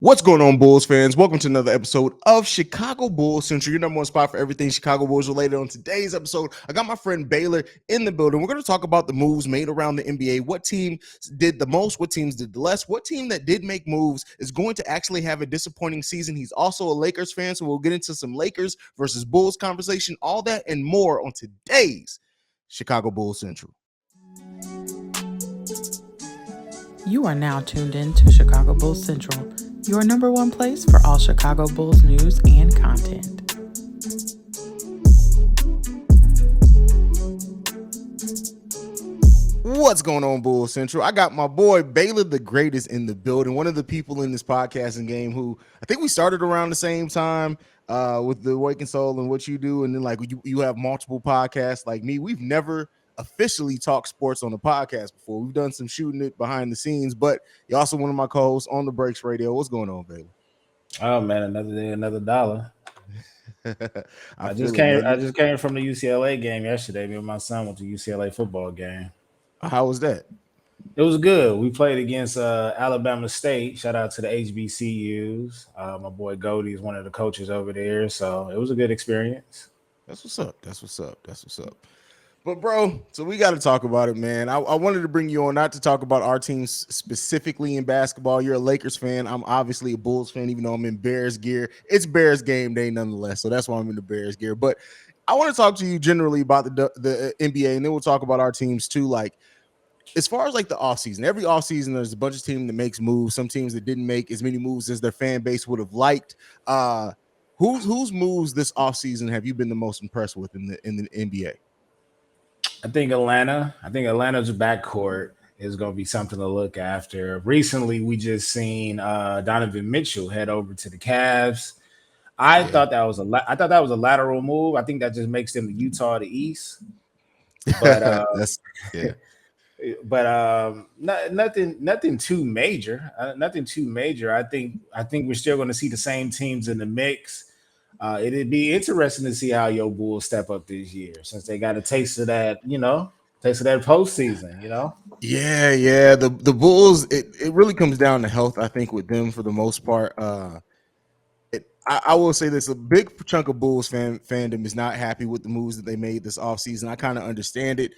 What's going on, Bulls fans? Welcome to another episode of Chicago Bulls Central, your number one spot for everything Chicago Bulls related. On today's episode, I got my friend Baylor in the building. We're going to talk about the moves made around the NBA. What team did the most? What teams did the less? What team that did make moves is going to actually have a disappointing season? He's also a Lakers fan, so we'll get into some Lakers versus Bulls conversation, all that and more on today's Chicago Bulls Central. You are now tuned in to Chicago Bulls Central, your number one place for all Chicago Bulls news and content. What's going on, Bulls Central? I got my boy Baylor the Greatest in the building, one of the people in this podcasting game who I think we started around the same time with the Wake and Soul and what you do. And then like you have multiple podcasts like me. We've never officially talked sports on the podcast before. We've done some shooting it behind the scenes, but you're also one of my co-hosts on the B.R.E.A.K.S radio. What's going on, Baylor? Oh man, another day, another dollar. I just came from the UCLA game yesterday. Me and my son went to UCLA football game. How was that? It was good. We played against Alabama State. Shout out to the HBCUs. My boy Goldie is one of the coaches over there, so it was a good experience. That's what's up. But, bro, so we got to talk about it, man. I wanted to bring you on not to talk about our teams specifically in basketball. You're a Lakers fan. I'm obviously a Bulls fan, even though I'm in Bears gear. It's Bears game day nonetheless, so that's why I'm in the Bears gear. But I want to talk to you generally about the NBA, and then we'll talk about our teams too. Like, as far as like the offseason, every offseason, there's a bunch of teams that makes moves. Some teams that didn't make as many moves as their fan base would have liked. Whose moves this offseason have you been the most impressed with in the NBA? I think Atlanta's backcourt is going to be something to look after. Recently, we just seen Donovan Mitchell head over to the Cavs. I thought that was a lateral move. I think that just makes them the Utah of the East. But nothing too major. Nothing too major. I think we're still going to see the same teams in the mix. It'd be interesting to see how your Bulls step up this year since they got a taste of that postseason, Yeah. The Bulls, it really comes down to health, I think, with them for the most part. I will say this: a big chunk of Bulls fandom is not happy with the moves that they made this offseason. I kind of understand it.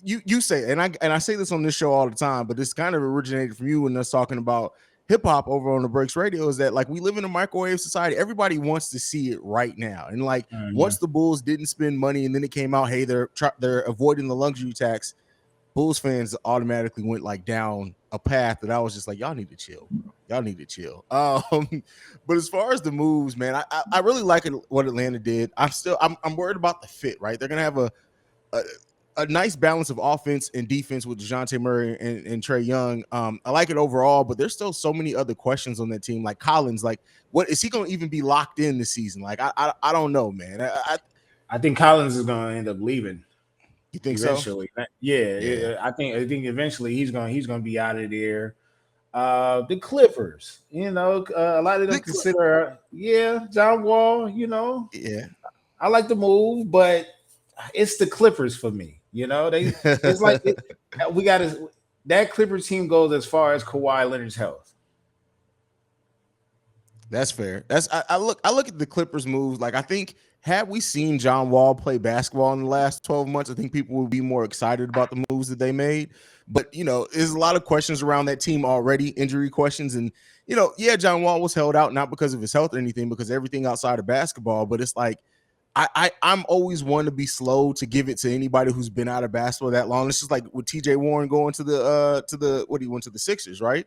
You say, and I say this on this show all the time, but this kind of originated from you and us talking about hip hop over on the B.R.E.A.K.S radio, is that like we live in a microwave society. Everybody wants to see it right now. And like once the Bulls didn't spend money and then it came out, hey, they're avoiding the luxury tax, Bulls fans automatically went like down a path that I was just like, y'all need to chill, bro. Y'all need to chill. But as far as the moves, man, I really like what Atlanta did. I'm worried about the fit, right? They're gonna have a nice balance of offense and defense with DeJounte Murray and Trae Young. I like it overall, but there's still so many other questions on that team. Like Collins, like what is he going to even be locked in this season? Like I don't know, man. I think Collins is going to end up leaving. You think eventually? So? Yeah. I think eventually he's going to be out of there. The Clippers, a lot of them consider, John Wall. Yeah, I like the move, but it's the Clippers for me. It's like that Clippers team goes as far as Kawhi Leonard's health. That's fair. I look at the Clippers moves. Like I think had we seen John Wall play basketball in the last 12 months, I think people would be more excited about the moves that they made. But there's a lot of questions around that team already, injury questions, and John Wall was held out not because of his health or anything, because everything outside of basketball. But it's like I'm always one to be slow to give it to anybody who's been out of basketball that long. It's just like with TJ Warren going to the what he went to the Sixers, right?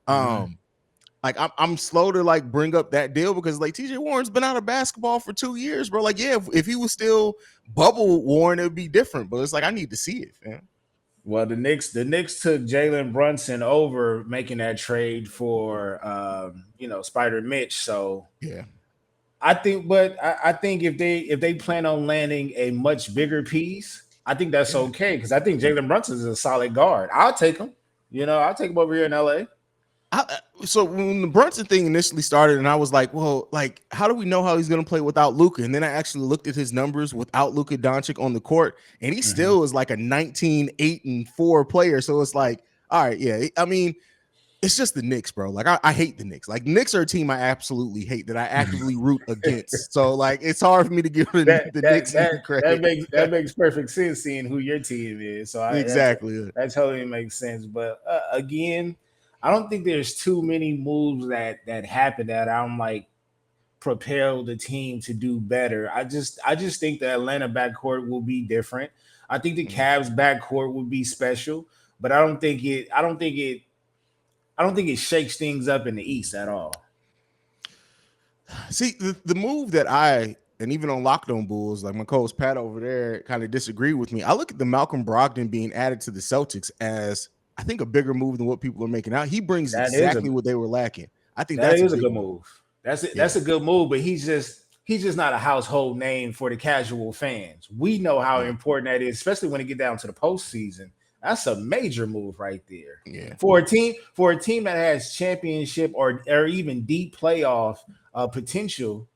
Like I'm slow to like bring up that deal because like TJ Warren's been out of basketball for 2 years, bro. Like, yeah, if he was still bubble Warren, it would be different. But it's like I need to see it, man. Well, the Knicks took Jalen Brunson over making that trade for Spider Mitch. So yeah. I think if they plan on landing a much bigger piece, I think that's okay because I think Jalen Brunson is a solid guard. I'll take him. I'll take him over here in LA. So when the Brunson thing initially started, and I was like, well, like, how do we know how he's going to play without Luka? And then I actually looked at his numbers without Luka Doncic on the court, and he still is like a 19-8-4 player. So it's like, all right, yeah. I mean, It's just the Knicks, bro. Like I hate the Knicks. Like Knicks are a team I absolutely hate that I actively root against. So like it's hard for me to give the Knicks any credit. That makes perfect sense seeing who your team is. So Exactly. that totally makes sense. But again, I don't think there's too many moves that happen that I'm like propel the team to do better. I just think the Atlanta backcourt will be different. I think the Mhm. Cavs backcourt will be special, but I don't think it shakes things up in the East at all. See, the move that I and even on Locked On Bulls, like my co-host Pat over there, kind of disagree with me. I look at the Malcolm Brogdon being added to the Celtics as I think a bigger move than what people are making out. He brings That is a exactly what they were lacking. I think that that's a is a big good move. move. That's it. That's Yeah, a good move, but he's just not a household name for the casual fans. We know how yeah, important that is, especially when it get down to the postseason. That's a major move right there yeah. for a team that has championship or even deep playoff potential.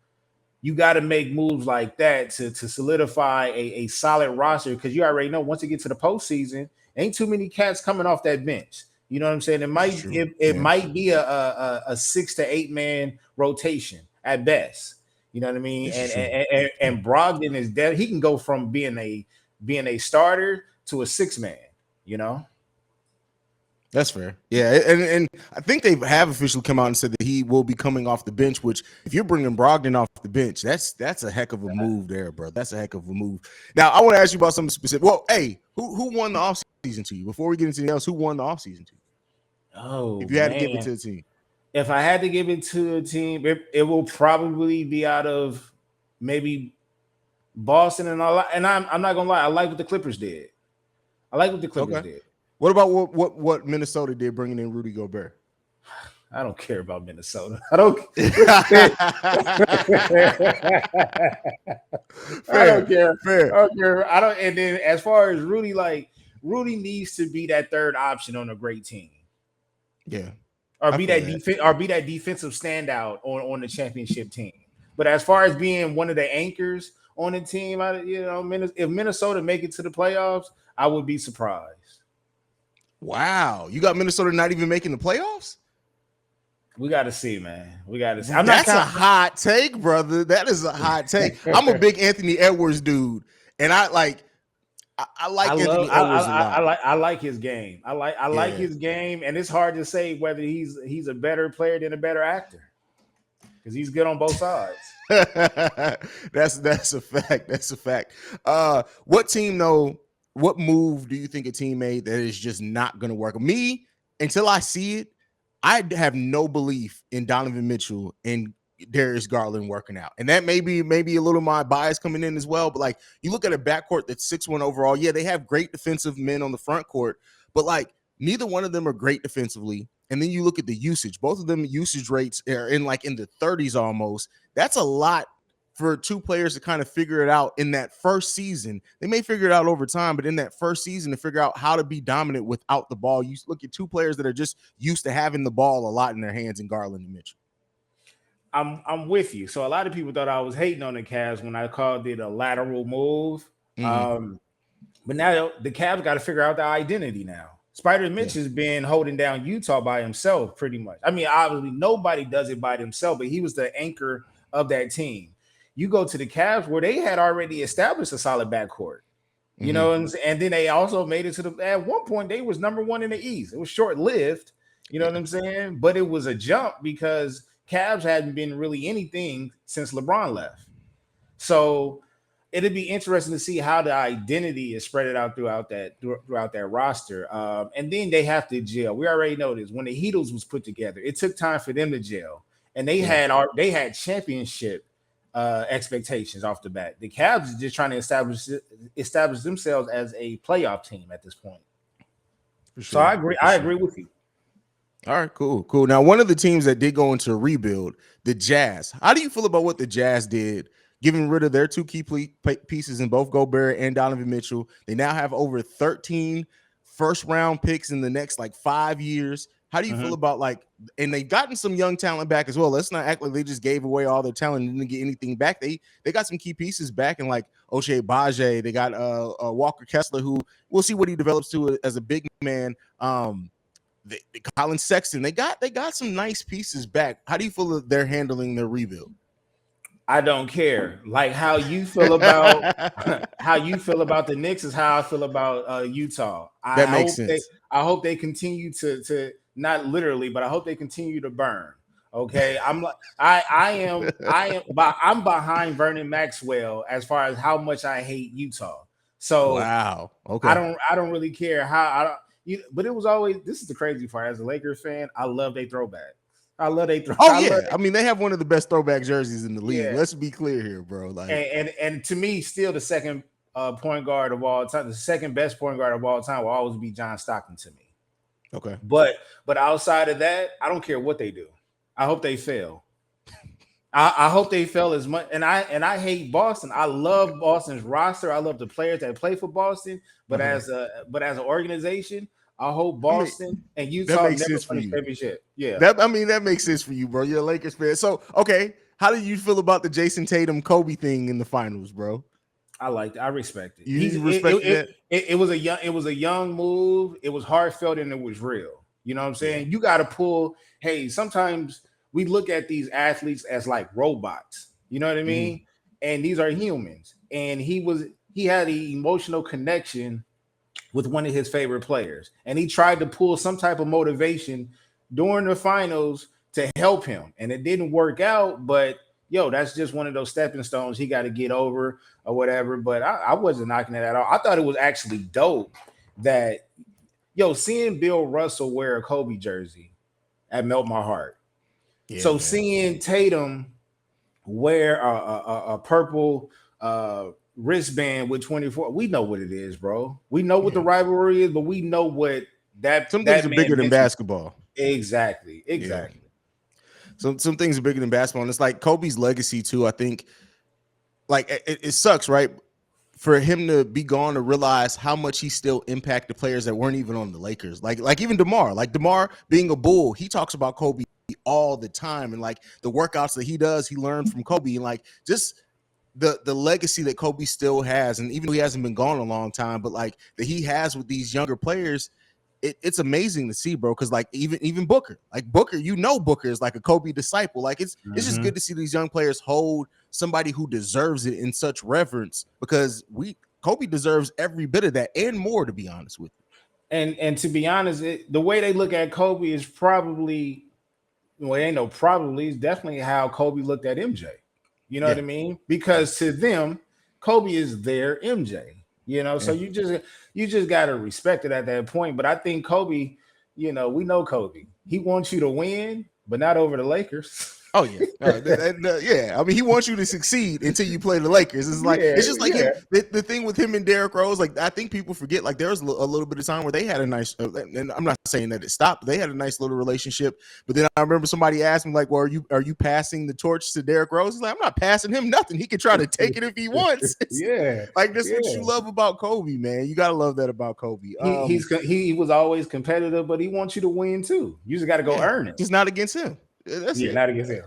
You got to make moves like that to solidify a solid roster because you already know once you get to the postseason, ain't too many cats coming off that bench. You know what I'm saying? This is true. It Yeah, might be a 6 to 8 man rotation at best. You know what I mean? this is true. And Brogdon is dead. He can go from being a starter to a 6 man. You know, That's fair. Yeah, and I think they have officially come out and said that he will be coming off the bench. Which, if you're bringing Brogdon off the bench, that's a heck of a move there, bro. That's a heck of a move. Now, I want to ask you about something specific. Well, hey, who won the offseason to you? Before we get into anything else, who won the offseason to you? oh If you had to give it man, to the team, if I had to give it to a team, it will probably be out of maybe Boston and all. And I'm not gonna lie, I like what the Clippers did. I like what the Clippers okay. did. What about what Minnesota did bringing in Rudy Gobert? I don't care about Minnesota. I don't. I don't Fair, care. fair. I don't care. I don't. And then as far as Rudy, like Rudy needs to be that third option on a great team, Yeah, or I be feel that that. be that defensive standout on the championship team. But as far as being one of the anchors on the team, if Minnesota make it to the playoffs, I would be surprised. Wow, you got Minnesota not even making the playoffs? We got to see, man. We got to see. I'm not That's a counting. hot take, brother. That is a hot take. I'm a big Anthony Edwards dude, and I like Anthony Edwards a lot. I like his game. I like Yeah, his game, and it's hard to say whether he's a better player than a better actor because he's good on both sides. that's a fact. That's a fact. What team though? What move do you think a team made that is just not going to work? Me, until I see it, I have no belief in Donovan Mitchell and Darius Garland working out. And that maybe a little my bias coming in as well. But like you look at a backcourt that's 6-1 overall. Yeah, they have great defensive men on the front court, but like neither one of them are great defensively. And then you look at the usage, both of them usage rates are in the 30s almost. That's a lot for two players to kind of figure it out in that first season. They may figure it out over time, but in that first season to figure out how to be dominant without the ball, you look at two players that are just used to having the ball a lot in their hands in Garland and Mitchell. I'm with you. So a lot of people thought I was hating on the Cavs when I called it a lateral move. Mm-hmm. But now the Cavs got to figure out their identity now. Spider Yeah. Mitch has been holding down Utah by himself pretty much. I mean, obviously nobody does it by themselves, but he was the anchor of that team. You go to the Cavs where they had already established a solid backcourt. You Mm-hmm. know, and then they also made it to the at one point they was number one in the East. It was short lived, you know Yeah. what I'm saying? But it was a jump because Cavs hadn't been really anything since LeBron left. So it'd be interesting to see how the identity is spread out throughout that roster. And then they have to gel. We already know this. When the Heatles was put together, it took time for them to gel, and Yeah. they had championship expectations off the bat. The Cavs is just trying to establish themselves as a playoff team at this point. For So sure. For I sure. agree with you. All right, cool. Now, one of the teams that did go into a rebuild, the Jazz. How do you feel about what the Jazz did, getting rid of their two key pieces in both Gobert and Donovan Mitchell? They now have over 13 first-round picks in the next 5 years. How do you feel Mhm. about and they've gotten some young talent back as well. Let's not act like they just gave away all their talent and didn't get anything back. They got some key pieces back, and Ochai Baje. They got Walker Kessler, who we'll see what he develops to as a big man. Colin Sexton, they got some nice pieces back. How do you feel that they're handling their rebuild? I don't care. Like how you feel about how you feel about the Knicks is how I feel about Utah. That makes sense. I hope they continue to not literally, but I hope they continue to burn. Okay, I'm behind Vernon Maxwell as far as how much I hate Utah. So Wow. Okay. I don't really care how I don't. But it was always, this is the crazy part. As a Lakers fan, I love they throwback. I love they throw. Oh I love yeah, I mean they have one of the best throwback jerseys in the league. yeah. Let's be clear here, bro. Like, And to me, still the second point guard of all time, the second best point guard of all time will always be John Stockton to me. okay, But outside of that, I don't care what they do. I hope they fail. I hope they fail as much. And I hate Boston. I love Boston's roster. I love the players that play for Boston. But as an organization, I hope Boston and Utah that makes never sense for win a you. championship. Yeah, That makes sense for you, bro. You're a Lakers fan. So okay, how do you feel about the Jason Tatum Kobe thing in the finals, bro? I liked it. I respect it. You respect that? It was a young move. It was heartfelt and it was real. You know what I'm saying? Yeah. You got to pull. Hey, sometimes we look at these athletes as like robots. You know what I mean? And these are humans. And he had an emotional connection with one of his favorite players, and he tried to pull some type of motivation during the finals to help him, and it didn't work out. But that's just one of those stepping stones he got to get over or whatever. But I wasn't knocking it at all. I thought it was actually dope that seeing Bill Russell wear a Kobe jersey at melt my heart. Yeah, So man. seeing Tatum wear a purple wristband with 24, we know what it is, bro. We know what the rivalry is, but we know what some things are bigger than basketball. Exactly. Yeah. Some things are bigger than basketball, and it's like Kobe's legacy too. I think, like it sucks, right, for him to be gone, to realize how much he still impacted players that weren't even on the Lakers. Like even DeMar being a Bull, he talks about Kobe all the time, and like the workouts that he does, he learned from Kobe, and like just the legacy that Kobe still has. And even though he hasn't been gone a long time, but like that he has with these younger players, it's amazing to see, bro. Because like even Booker, Booker is like a Kobe disciple. Like it's just good to see these young players hold somebody who deserves it in such reverence, because Kobe deserves every bit of that and more, to be honest with you. And to be honest, the way they look at Kobe is probably, well, it ain't no probably, it's definitely how Kobe looked at MJ. You know what I mean? Because to them, Kobe is their MJ. So you just got to respect it at that point. But I think Kobe, we know Kobe. He wants you to win, but not over the Lakers. Oh yeah, yeah. I mean, he wants you to succeed until you play the Lakers. It's like it's just like him. The thing with him and Derrick Rose, like I think people forget. Like there was a little bit of time where they had a nice, and I'm not saying that it stopped. But they had a nice little relationship. But then I remember somebody asked me like, "Well, are you passing the torch to Derrick Rose?" He's like, "I'm not passing him nothing. He can try to take it if he wants." Like that's what you love about Kobe, man. You gotta love that about Kobe. He was always competitive, but he wants you to win too. You just got to go earn it. Just not against him. That's it. Not against him.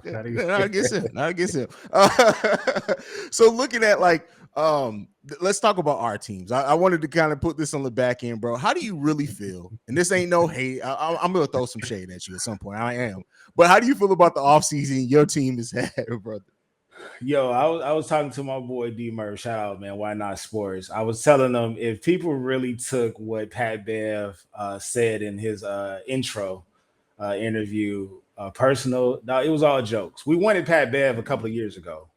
Not against him. So looking at let's talk about our teams. I wanted to kind of put this on the back end, bro. How do you really feel? And this ain't no hate. I'm gonna throw some shade at you at some point. I am. But how do you feel about the offseason your team has had, brother? Yo, I was talking to my boy D Murph. Shout out, man. Why not sports? I was telling them, if people really took what Pat Bev said in his intro interview personal, no, it was all jokes. We wanted Pat Bev a couple of years ago.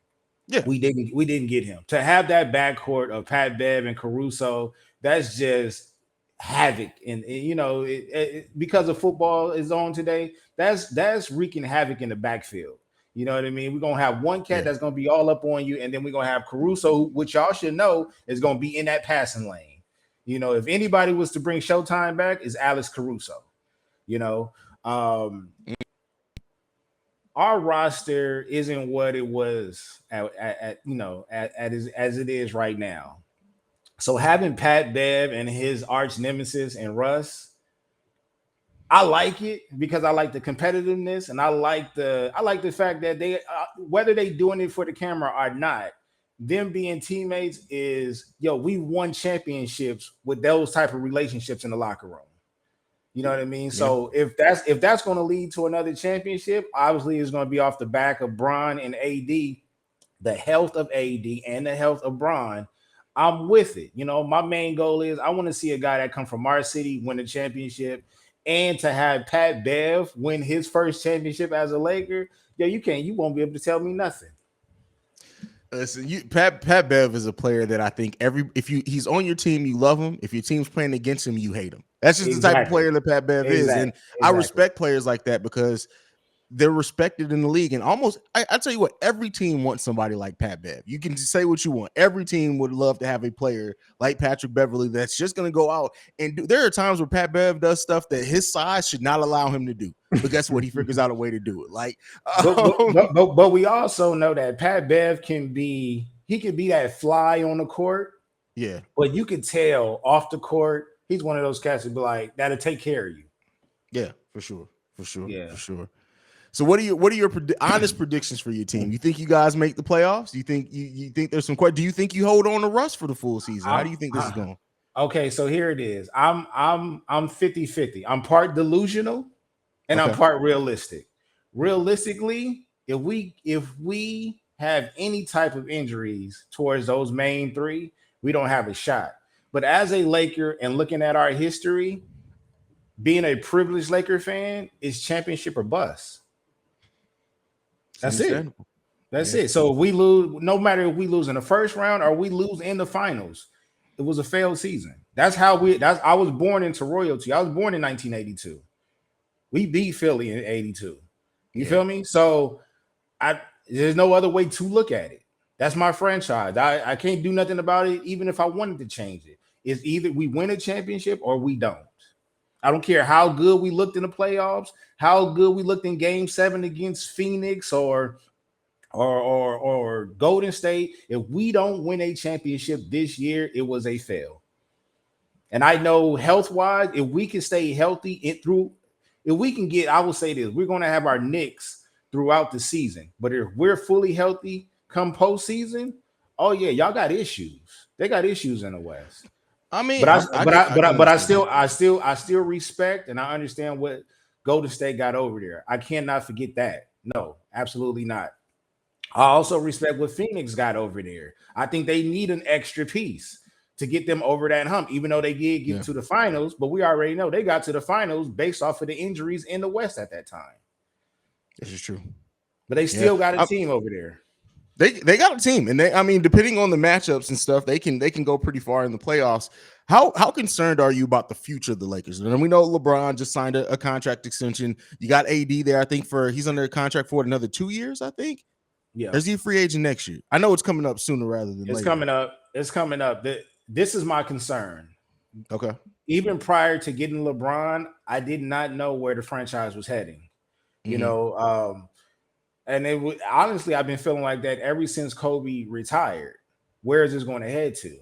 Yeah, we didn't get him. To have that backcourt of Pat Bev and Caruso, that's just havoc. And because of football is on today, that's wreaking havoc in the backfield. You know what I mean? We're gonna have one cat that's gonna be all up on you, and then we're gonna have Caruso, which y'all should know is gonna be in that passing lane. If anybody was to bring Showtime back, is Alex Caruso. Our roster isn't what it was as it is right now. So having Pat Bev and his arch nemesis and Russ, I like it because I like the competitiveness, and I like the fact that they whether they doing it for the camera or not, them being teammates is we won championships with those type of relationships in the locker room. You know what I mean? Yeah. So if that's going to lead to another championship, obviously it's going to be off the back of Bron and AD, the health of AD and the health of Bron. I'm with it. You know, my main goal is I want to see a guy that come from our city win the championship, and to have Pat Bev win his first championship as a Laker. Yo, you won't be able to tell me nothing. Listen, Pat Bev is a player that I think he's on your team, you love him. If your team's playing against him, you hate him. That's just the type of Exactly. player that Pat Bev is, and I Exactly. respect players like that because they're respected in the league. And almost, I tell you what, every team wants somebody like Pat Bev. You can say what you want. Every team would love to have a player like Patrick Beverly that's just going to go out and do. There are times where Pat Bev does stuff that his size should not allow him to do. But guess what? He figures out a way to do it. Like, but we also know that Pat Bev can be that fly on the court, yeah, but you can tell off the court he's one of those cats that be like that'll take care of you. yeah, for sure, for sure, Yeah. for sure. So what are your honest predictions for your team? You think you guys make the playoffs? Do you think you think there's some questions? Do you think you hold on to Russ for the full season? How do you think this is going? Okay, so here it is. I'm 50-50. I'm part delusional and I'm Okay. part realistic. Realistically, if we have any type of injuries towards those main three, we don't have a shot. But as a Laker and looking at our history, being a privileged Laker fan is championship or bust. That's it. That's it. So if we lose, no matter if we lose in the first round or we lose in the finals, it was a failed season. That's how I was born into royalty. I was born in 1982. We beat Philly in 82. You feel me? So there's no other way to look at it. That's my franchise. I can't do nothing about it, even if I wanted to change it. It's either we win a championship or we don't. I don't care how good we looked in the playoffs, how good we looked in Game 7 against Phoenix or Golden State. If we don't win a championship this year, it was a fail. And I know health-wise, if we can stay healthy if we can get, I will say this, we're going to have our nicks throughout the season. But if we're fully healthy come postseason, oh yeah, y'all got issues. They got issues in the West. I mean, but I still respect and I understand what Golden State got over there. I cannot forget that. No, absolutely not. I also respect what Phoenix got over there. I think they need an extra piece to get them over that hump, even though they did get to the finals. But we already know they got to the finals based off of the injuries in the West at that time. This is true. But they still got a team over there. They got a team, and depending on the matchups and stuff, they can go pretty far in the playoffs. How concerned are you about the future of the Lakers? And we know LeBron just signed a contract extension. You got AD there, I think he's under a contract for another 2 years, I think. Yeah. Is he a free agent next year? I know it's coming up sooner rather than later. It's coming up. This is my concern. Okay. Even prior to getting LeBron, I did not know where the franchise was heading. You know, and honestly, I've been feeling like that ever since Kobe retired. Where is this going to head to?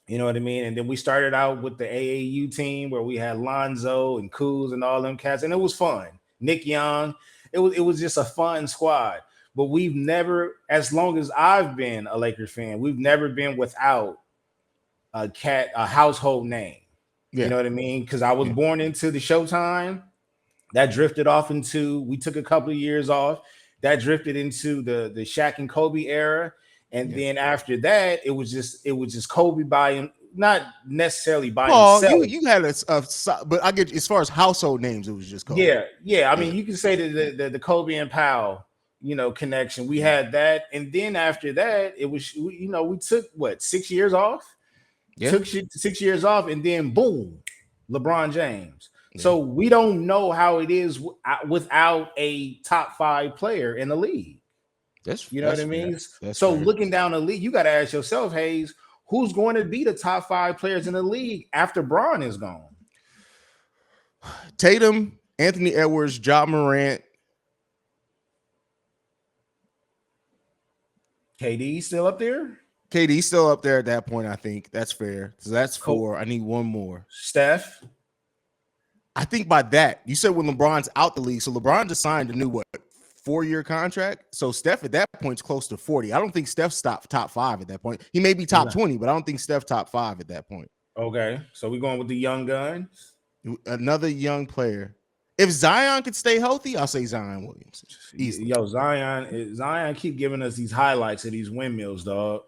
You know what I mean? And then we started out with the AAU team where we had Lonzo and Kuz and all them cats, and it was fun. Nick Young. It was just a fun squad. But we've never, as long as I've been a Lakers fan, we've never been without a household name. Yeah. You know what I mean? Because I was born into the Showtime. That drifted off into, we took a couple of years off. That drifted into the Shaq and Kobe era. And then after that, it was just Kobe by, not necessarily by himself. You had but I get, as far as household names, it was just Kobe. Yeah. I mean, you can say the Kobe and Powell, connection. We had that. And then after that, it was, we took 6 years off? Yeah. Took 6 years off, and then boom, LeBron James. Yeah. So we don't know how it is without a top 5 player in the league. You know what I mean? So fair. Looking down the league, you got to ask yourself, Haize, who's going to be the top 5 players in the league after Bron is gone? Tatum, Anthony Edwards, Ja Morant. KD still up there? KD's still up there at that point, I think. That's fair. So that's 4. I need one more. Steph? I think by that, you said when LeBron's out the league. So LeBron just signed a new, 4-year contract? So Steph at that point is close to 40. I don't think Steph's top 5 at that point. He may be top 20, but I don't think Steph top 5 at that point. Okay. So we're going with the young guns? Another young player. If Zion could stay healthy, I'll say Zion Williams. Easily. Yo, Zion keep giving us these highlights of these windmills, dog.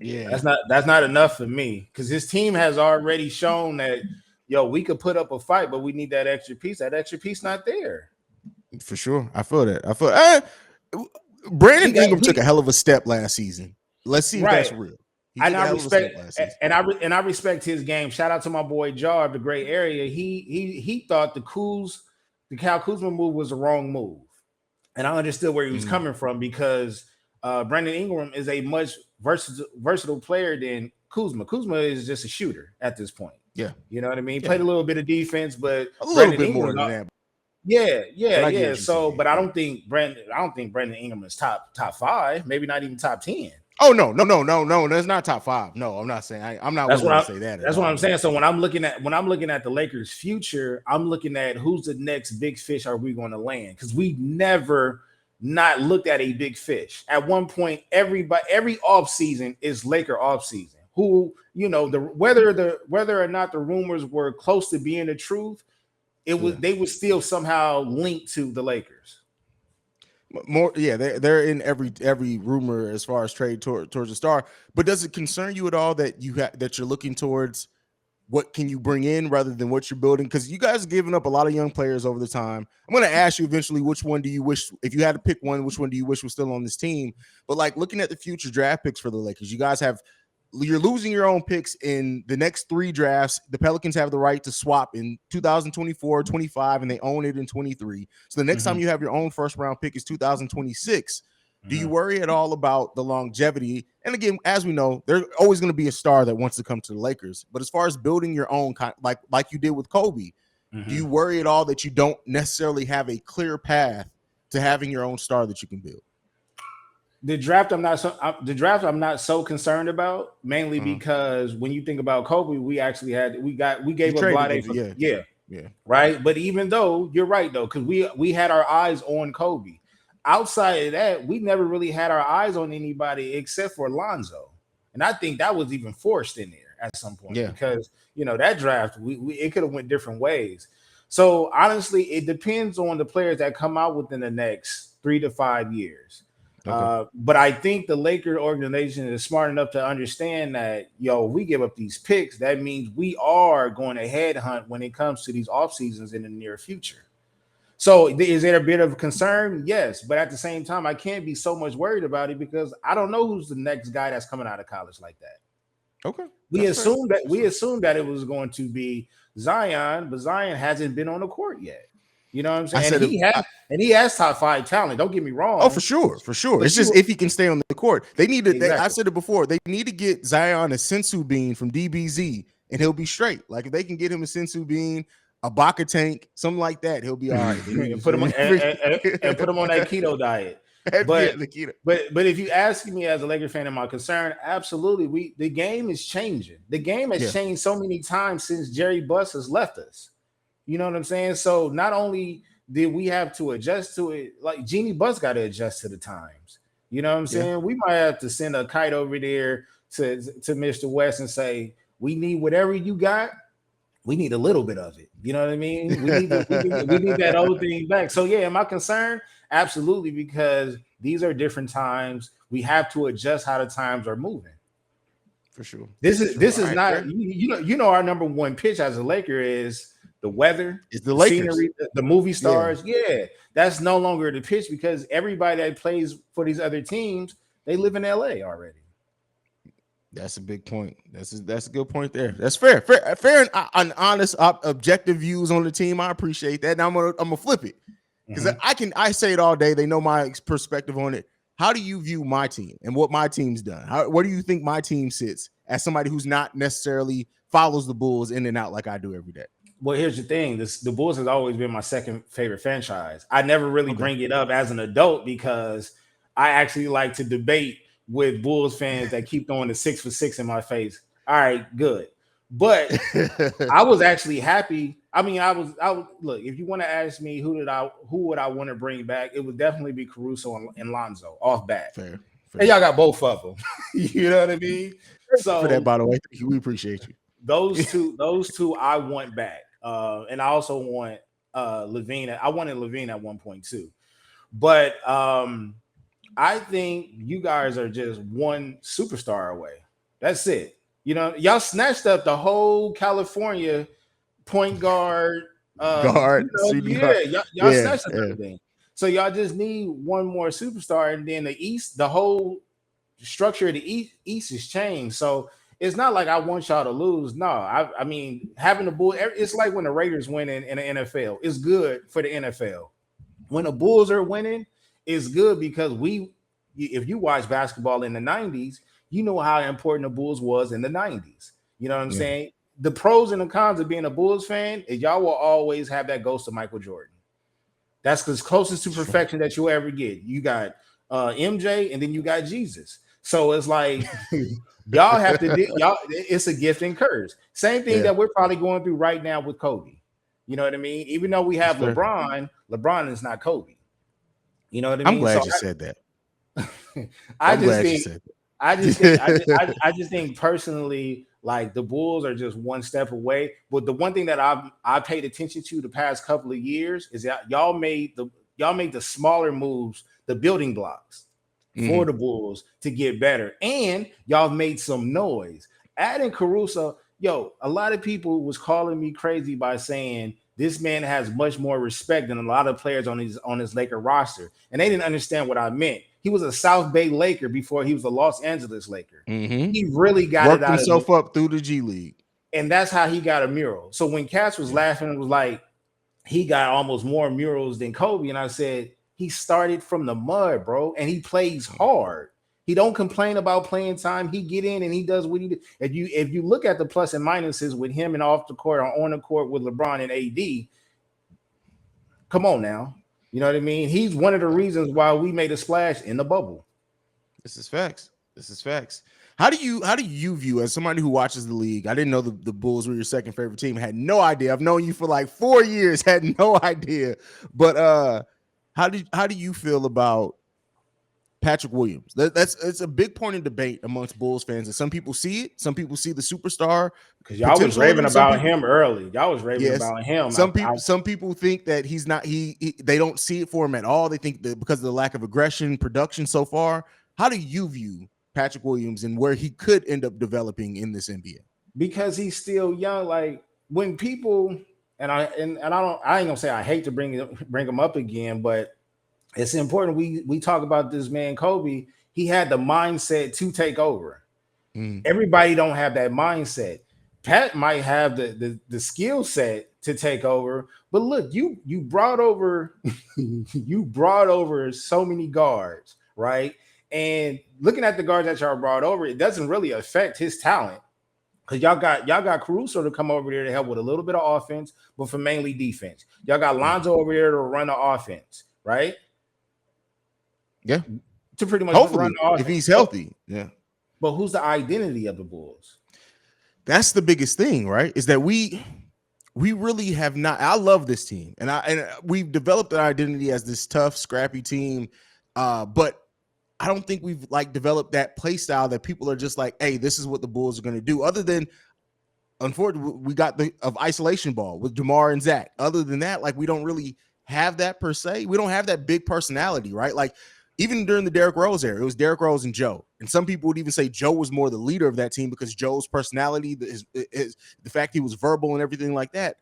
Yeah, That's not enough for me because his team has already shown that we could put up a fight, but we need that extra piece. That extra piece not there. for sure. I feel that. He Brandon got Ingram took a hell of a step last season. Let's see if that's right. real. He And took a I hell of a step respect last season. and I respect his game. Shout out to my boy Jar of the Gray Area. He thought the Kyle Kuzma move was the wrong move, and I understood where he was coming from because Brandon Ingram is a much versatile player than Kuzma. Kuzma is just a shooter at this point. Yeah, you know what I mean. Yeah. Played a little bit of defense, but a little bit more than that. Yeah. So, but I don't think Brandon Ingram is top 5, maybe not even top 10. Oh no. That's not top 5. No, I'm not saying. I'm not willing to say that. That's what I'm saying. So when I'm looking at the Lakers' future, I'm looking at who's the next big fish are we going to land? Because we never not looked at a big fish. At one point, every offseason is Laker offseason. Who whether or not the rumors were close to being the truth, they were still somehow linked to the Lakers. More, yeah, they're in every rumor as far as trade towards a star. But does it concern you at all that that you're looking towards what can you bring in rather than what you're building? Because you guys have given up a lot of young players over the time. I'm going to ask you eventually which one do you wish, if you had to pick one, which one do you wish was still on this team? But like looking at the future draft picks for the Lakers, you're losing your own picks in the next 3 drafts. The Pelicans have the right to swap in 2024, 25, and they own it in 23. So the next time you have your own first round pick is 2026. Do you worry at all about the longevity? And again, as we know, there's always going to be a star that wants to come to the Lakers. But as far as building your own, like you did with Kobe, do you worry at all that you don't necessarily have a clear path to having your own star that you can build? The draft I'm not so concerned about, mainly because when you think about Kobe, we gave up B.R.E.A.K.S. Yeah. Right. But even though you're right though, because we had our eyes on Kobe. Outside of that, we never really had our eyes on anybody except for Lonzo, and I think that was even forced in there at some point because that draft it could have went different ways. So honestly, it depends on the players that come out within the next 3 to 5 years. Okay. But I think the Lakers organization is smart enough to understand that, we give up these picks. That means we are going to headhunt when it comes to these off seasons in the near future. So is there a bit of concern? Yes. But at the same time, I can't be so much worried about it because I don't know who's the next guy that's coming out of college like that. Okay. We assumed that it was going to be Zion, but Zion hasn't been on the court yet. You know what I'm saying? He has top 5 talent. Don't get me wrong. Oh, for sure. It's just if he can stay on the court. They need to. Exactly. I said it before. They need to get Zion a sensu bean from DBZ, and he'll be straight. Like if they can get him a sensu bean, a Baka tank, something like that, he'll be all right. and put him on that keto diet. But if you ask me as a Lakers fan, am I concerned? Absolutely. The game is changing. The game has changed so many times since Jerry Buss has left us. You know what I'm saying? So not only did we have to adjust to it, like Jeannie Buss got to adjust to the times. You know what I'm saying? We might have to send a kite over there to Mr. West and say, we need whatever you got. We need a little bit of it. You know what I mean? We need that old thing back. So am I concerned? Absolutely, because these are different times. We have to adjust how the times are moving. For sure. This is not our number one pitch as a Laker is the weather, it's the Lakers, scenery, the movie stars. Yeah, that's no longer the pitch because everybody that plays for these other teams, they live in LA already. That's a big point. That's a good point there. That's fair and honest, objective views on the team. I appreciate that. Now I'm gonna flip it because I say it all day. They know my perspective on it. How do you view my team and what my team's done? Where do you think my team sits as somebody who's not necessarily follows the Bulls in and out like I do every day? Well, here's the thing. The Bulls has always been my second favorite franchise. I never really bring it up as an adult because I actually like to debate with Bulls fans that keep throwing the 6 for 6 in my face. All right, good. But I was actually happy. I mean, I was look, if you want to ask me who would I want to bring back, it would definitely be Caruso and Lonzo off bat. Fair. And y'all got both of them. You know what I mean? So for that, by the way, we appreciate you. Those two I want back. And I also want Levine. I wanted Levine at one point too. But I think you guys are just one superstar away. That's it. You know, y'all snatched up the whole California point guard. Guard, shooting guard. Y'all Yeah, snatched up yeah. everything. So y'all just need one more superstar, and then the East, the whole structure of the East is changed. So it's not like I want y'all to lose. No, I mean having the Bulls. It's like when the Raiders win in the NFL. It's good for the NFL. When the Bulls are winning, it's good because if you watch basketball in the '90s, you know how important the Bulls was in the '90s. You know what I'm Yeah. saying? The pros and the cons of being a Bulls fan is y'all will always have that ghost of Michael Jordan. That's the closest to Sure. perfection that you'll ever get. You got MJ, and then you got Jesus. So it's like y'all have to do y'all. It's a gift and curse. Same thing Yeah, that we're probably going through right now with Kobe. You know what I mean? Even though we that's have fair. LeBron is not Kobe. You know what I I'm mean? So glad you said that. I I'm just glad you think said I just think that. I just think personally, like the Bulls are just one step away. But the one thing that I paid attention to the past couple of years is that y'all made the smaller moves, the building blocks for Mhm. the Bulls to get better, and y'all made some noise. Adding Caruso, yo, a lot of people was calling me crazy by saying this man has much more respect than a lot of players on his Laker roster, and they didn't understand what I meant. He was a South Bay Laker before he was a Los Angeles Laker. Mhm. He really got it Worked out of him, himself up through the G League. and that's how he got a mural. So when Cass was Yeah. laughing, it was like he got almost more murals than Kobe. And I said, he started from the mud, bro, and he plays hard. He don't complain about playing time. He get in and he does what he do. If you look at the plus and minuses with him and off the court or on the court with LeBron and AD, come on now. You know what I mean? He's one of the reasons why we made a splash in the bubble. This is facts. This is facts. How do you view as somebody who watches the league? I didn't know the Bulls were your second favorite team. Had no idea. I've known you for like 4 years. Had no idea. But how do you feel about Patrick Williams? That's it's a big point of debate amongst Bulls fans. And some people see it. Some people see the superstar Because y'all was potential in raving him. Some about people, him early. Y'all was raving yes. about him. Some people think that he's not. They don't see it for him at all. They think that because of the lack of aggression, production so far. How do you view Patrick Williams and where he could end up developing in this NBA? because he's still young. Like when people I ain't gonna say I hate to bring him up again, but it's important we talk about this man Kobe. He had the mindset to take over. Mm. Everybody don't have that mindset. Pat might have the skill set to take over, but look, you brought over you brought over so many guards, right? And looking at the guards that y'all brought over, it doesn't really affect his talent because y'all got Caruso to come over there to help with a little bit of offense, but for mainly defense. Y'all got Yeah. Lonzo over there to run the offense, right? Yeah. To pretty much run Hopefully, the if offense. he's healthy. Yeah. But who's the identity of the Bulls? That's the biggest thing, right? Is that we really have not. I love this team, and we've developed an identity as this tough, scrappy team. But I don't think we've like developed that play style that people are just like, hey, this is what the Bulls are going to do. Other than, unfortunately, we got the of isolation ball with Jamar and Zach. Other than that, like we don't really have that per se. We don't have that big personality, right? Like even during the Derrick Rose era, it was Derrick Rose and Joe. And some people would even say Joe was more the leader of that team because Joe's personality, the fact he was verbal and everything like that.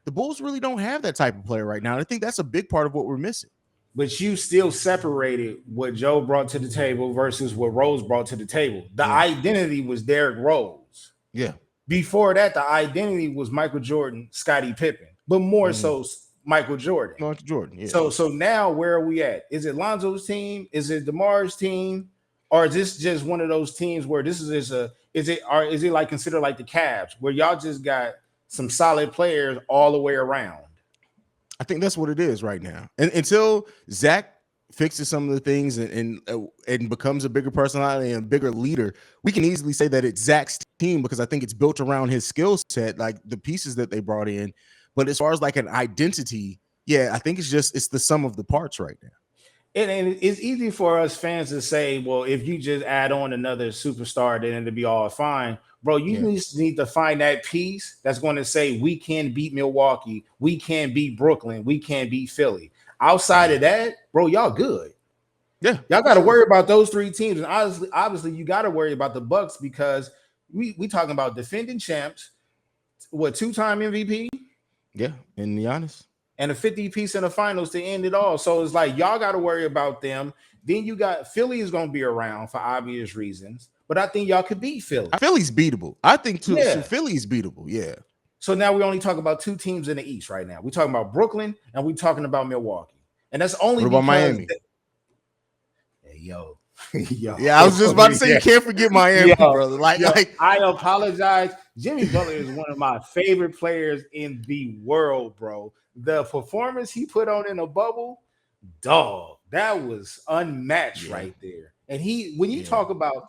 The Bulls really don't have that type of player right now. And I think that's a big part of what we're missing. But you still separated what Joe brought to the table versus what Rose brought to the table. The Yeah. identity was Derrick Rose. Yeah. Before that, the identity was Michael Jordan, Scottie Pippen, but more Mhm. so Michael Jordan. Michael Jordan. Yeah. So now where are we at? Is it Lonzo's team? Is it DeMar's team? Or is this just one of those teams where this is just is it like considered like the Cavs where y'all just got some solid players all the way around? I think that's what it is right now. And until Zach fixes some of the things and becomes a bigger personality and a bigger leader, we can easily say that it's Zach's team because I think it's built around his skill set, like the pieces that they brought in. But as far as like an identity, yeah, I think it's the sum of the parts right now. And it's easy for us fans to say, well, if you just add on another superstar, then it'll be all fine. bro. You just need to find that piece that's going to say we can beat Milwaukee, we can beat Brooklyn, we can beat Philly. Outside of that, bro, y'all good. Yeah, y'all got to worry about those three teams, and obviously, you got to worry about the Bucks because we talking about defending champs, what 2-time MVP, yeah, and Giannis, and a 50 piece in the finals to end it all. So it's like y'all got to worry about them. Then you got Philly is going to be around for obvious reasons, but I think y'all could beat Philly. Philly's beatable. I think too. Yeah. So Philly's beatable. Yeah. So now we only talk about two teams in the East right now. We're talking about Brooklyn and we're talking about Milwaukee, and that's only what about because Miami? Hey, yo. Yo. Yeah, I was just about to say you can't forget Miami, brother. Like I apologize. Jimmy Butler is one of my favorite players in the world, bro. The performance he put on in a bubble, dog, that was unmatched right there. And when you talk about,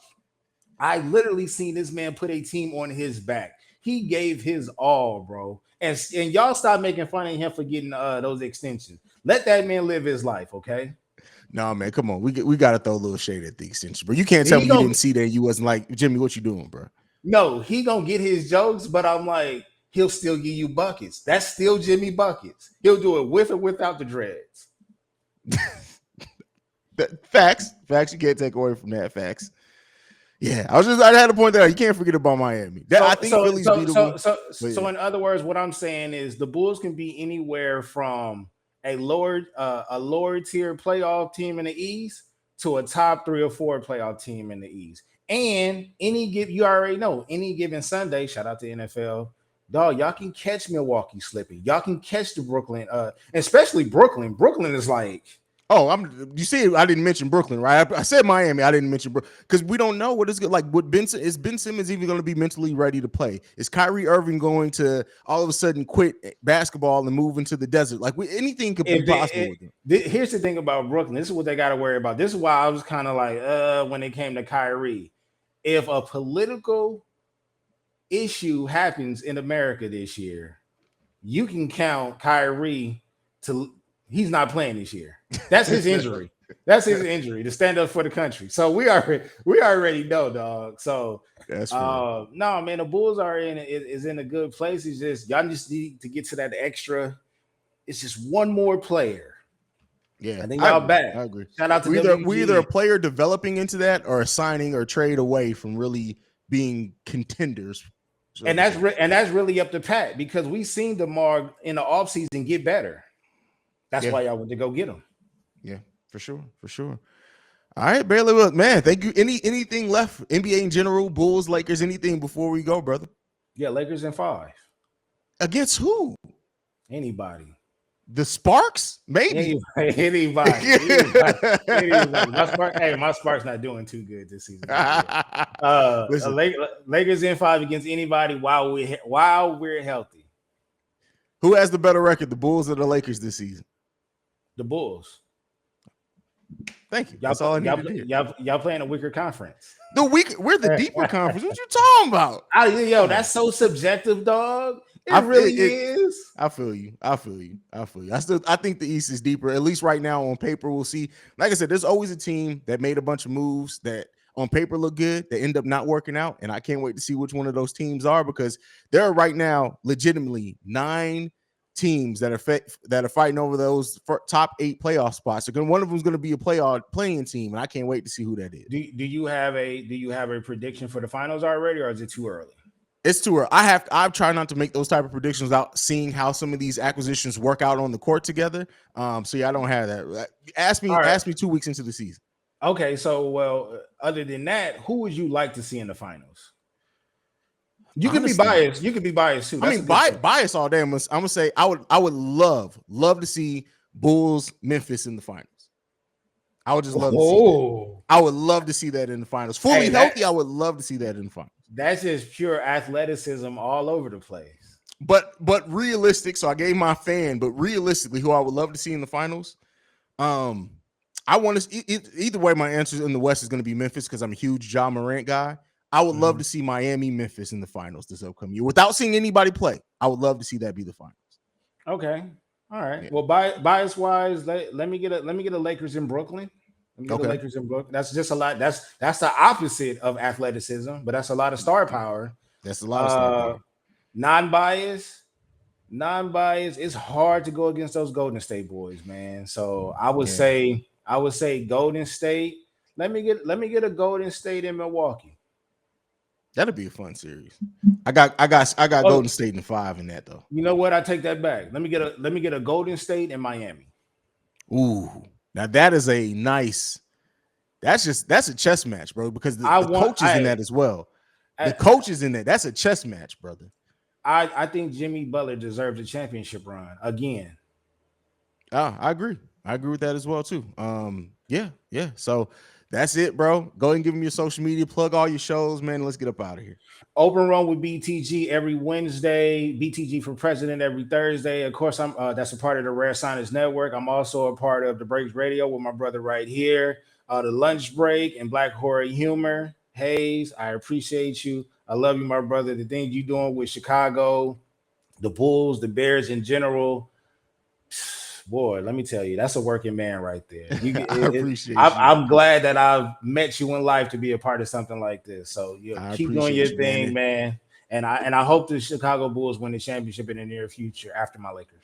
I literally seen this man put a team on his back. He gave his all, bro. And y'all stop making fun of him for getting those extensions. Let that man live his life, okay? No, man, come on. We got to throw a little shade at the extension, bro. You can't tell me you didn't see that. You wasn't like, Jimmy, what you doing, bro? No, he gonna get his jokes, but I'm like, he'll still give you buckets. That's still Jimmy buckets. He'll do it with or without the dreads. Facts. You can't take away from that. Facts. Yeah, I had a point there. You can't forget about Miami. I think Philly's beatable. So in other words, what I'm saying is the Bulls can be anywhere from a lower tier playoff team in the East to a top 3 or 4 playoff team in the East. And you already know, any given Sunday, shout out to NFL, dog, y'all can catch Milwaukee slipping. Y'all can catch the Brooklyn, especially Brooklyn. Brooklyn is like, you see, I didn't mention Brooklyn, right? I said Miami. I didn't mention Brooklyn because we don't know what it's good. Like, is Ben Simmons even going to be mentally ready to play? Is Kyrie Irving going to all of a sudden quit basketball and move into the desert? Like, anything could be possible with him. Here's the thing about Brooklyn. This is what they got to worry about. This is why I was kind of like, when it came to Kyrie, if a political issue happens in America this year, you can count Kyrie he's not playing this year. That's his injury. That's his injury to stand up for the country. So we already know, dog. So that's no, man, the Bulls is in a good place. It's just y'all just need to get to that extra. It's just one more player. Yeah, I think y'all back. I agree. Shout out to we either a player developing into that or a signing or trade away from really being contenders. And that's really up to Pat because we seen DeMar in the offseason get better. That's why y'all went to go get him. Yeah, for sure. All right, Baylor, man, thank you. Anything left? NBA in general, Bulls, Lakers, anything before we go, brother? Yeah, Lakers in 5. Against who? Anybody. The Sparks? Maybe. Anybody. My Sparks not doing too good this season. Lakers in 5 against anybody while we're healthy. Who has the better record, the Bulls or the Lakers this season? The Bulls. Thank you. That's all I need to do. Y'all playing a weaker conference. We're the deeper conference. What you talking about? That's so subjective, dog. It really is. I feel you. I think the East is deeper, at least right now on paper. We'll see. Like I said, there's always a team that made a bunch of moves that on paper look good, that end up not working out. And I can't wait to see which one of those teams are because there are right now legitimately 9 teams that are fighting over those top 8 playoff spots. So one of them is going to be a playing team, and I can't wait to see who that is. Do you have a prediction for the finals already, or is it too early? It's too early. I've tried not to make those type of predictions without seeing how some of these acquisitions work out on the court together. So yeah, I don't have that. Ask me 2 weeks into the season. Okay, so other than that, who would you like to see in the finals? You can be biased. You can be biased too. That's bias all day. I'm gonna say I would love to see Bulls Memphis in the finals. I would just love to see that. I would love to see that in the finals. Fully healthy, I would love to see that in the finals. That's just pure athleticism all over the place. But realistic. So I gave my fan, but realistically, who I would love to see in the finals. I want to either way. My answer in the West is going to be Memphis because I'm a huge Ja Morant guy. I would love to see Miami, Memphis in the finals this upcoming year without seeing anybody play. I would love to see that be the finals. Okay, all right. Yeah. Well, bias wise, let me get a Lakers in Brooklyn. Let me get the Lakers in Brooklyn. That's just a lot. That's the opposite of athleticism, but that's a lot of star power. That's a lot of star Uh, power. non-bias, non-bias. It's hard to go against those Golden State boys, man. So Yeah, I would say Golden State. Let me get a Golden State in Milwaukee. that'll be a fun series. I got Oh, Golden State in 5 in that though. you know what? I take that back. Let me get a Golden State in Miami. Ooh, now that is a nice. That's a chess match, bro. Because I the want coach is in that as well. The I coach is in that. That's a chess match, brother. I think Jimmy Butler deserves a championship run again. I agree. I agree with that as well too. Yeah, yeah. So that's it, bro. Go ahead and give them your social media, plug all your shows, man. Let's get up out of here. Open Run with BTG every Wednesday. BTG for President every Thursday. Of course, I'm that's a part of the Rare Science Network. I'm also a part of the Breaks Radio with my brother right here. The Lunch Break and Black Horror Humor. Haize, I appreciate you. I love you, my brother. The things you doing with Chicago, the Bulls, the Bears in general. Boy, let me tell you, that's a working man right there. I appreciate you. I'm glad that I've met you in life to be a part of something like this. So you I keep doing your appreciate you, thing, man. man. And I hope the Chicago Bulls win the championship in the near future after my Lakers.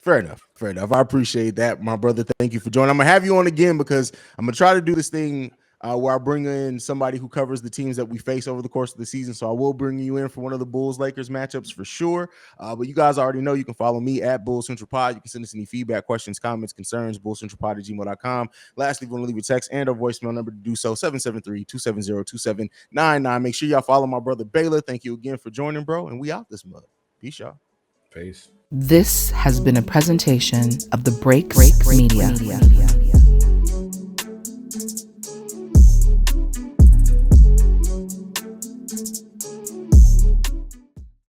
Fair enough. Fair enough. I appreciate that, my brother. Thank you for joining. I'm gonna have you on again because I'm gonna try to do this thing where I bring in somebody who covers the teams that we face over the course of the season. So I will bring you in for one of the Bulls Lakers matchups for sure. But you guys already know you can follow me at Bull Central Pod. You can send us any feedback, questions, comments, concerns, bullcentralpod@gmail.com. Lastly, if you want to leave a text and a voicemail number to do so, 773-270-2799. Make sure y'all follow my brother Baylor. Thank you again for joining, bro. And we out this month. Peace, y'all. Peace. This has been a presentation of the Break Media.